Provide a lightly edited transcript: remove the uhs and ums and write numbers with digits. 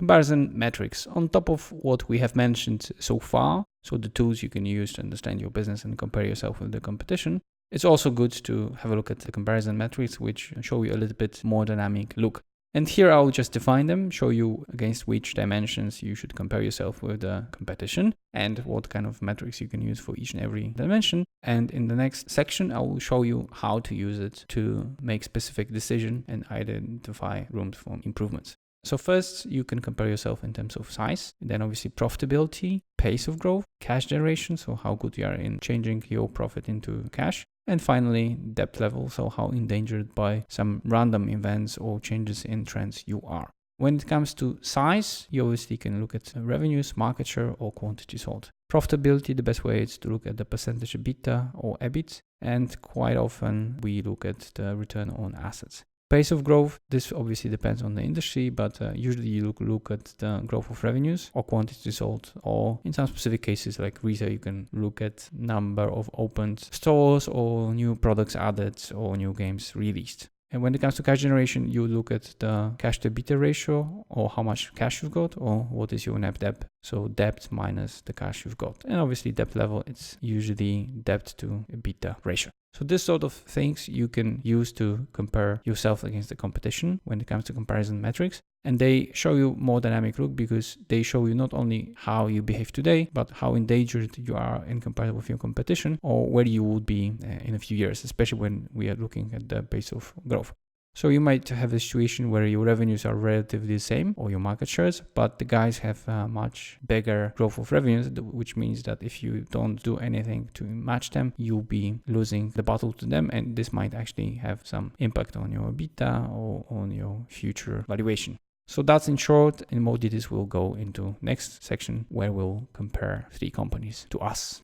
comparison metrics on top of what we have mentioned so far. So the tools you can use to understand your business and compare yourself with the competition. It's also good to have a look at the comparison metrics, which show you a little bit more dynamic look. And here I'll just define them, show you against which dimensions you should compare yourself with the competition and what kind of metrics you can use for each and every dimension. And in the next section, I will show you how to use it to make specific decision and identify rooms for improvements. So first, you can compare yourself in terms of size, then obviously profitability, pace of growth, cash generation, so how good you are in changing your profit into cash, and finally, debt level, so how endangered by some random events or changes in trends you are. When it comes to size, you obviously can look at revenues, market share, or quantity sold. Profitability, the best way is to look at the percentage EBITDA or EBIT, and quite often we look at the return on assets. Pace of growth, this obviously depends on the industry, but usually you look at the growth of revenues or quantity sold, or in some specific cases like retail, you can look at number of opened stores or new products added or new games released. And when it comes to cash generation, you look at the cash to EBITDA ratio, or how much cash you've got, or what is your net debt. So debt minus the cash you've got. And obviously debt level, it's usually debt to EBITDA ratio. So this sort of things you can use to compare yourself against the competition when it comes to comparison metrics. And they show you more dynamic look because they show you not only how you behave today, but how endangered you are in comparison with your competition, or where you would be in a few years, especially when we are looking at the pace of growth. So you might have a situation where your revenues are relatively the same, or your market shares, but the guys have much bigger growth of revenues, which means that if you don't do anything to match them, you'll be losing the battle to them, and this might actually have some impact on your EBITDA or on your future valuation. So that's in short. In more details we'll go into next section where we'll compare 3 companies to us.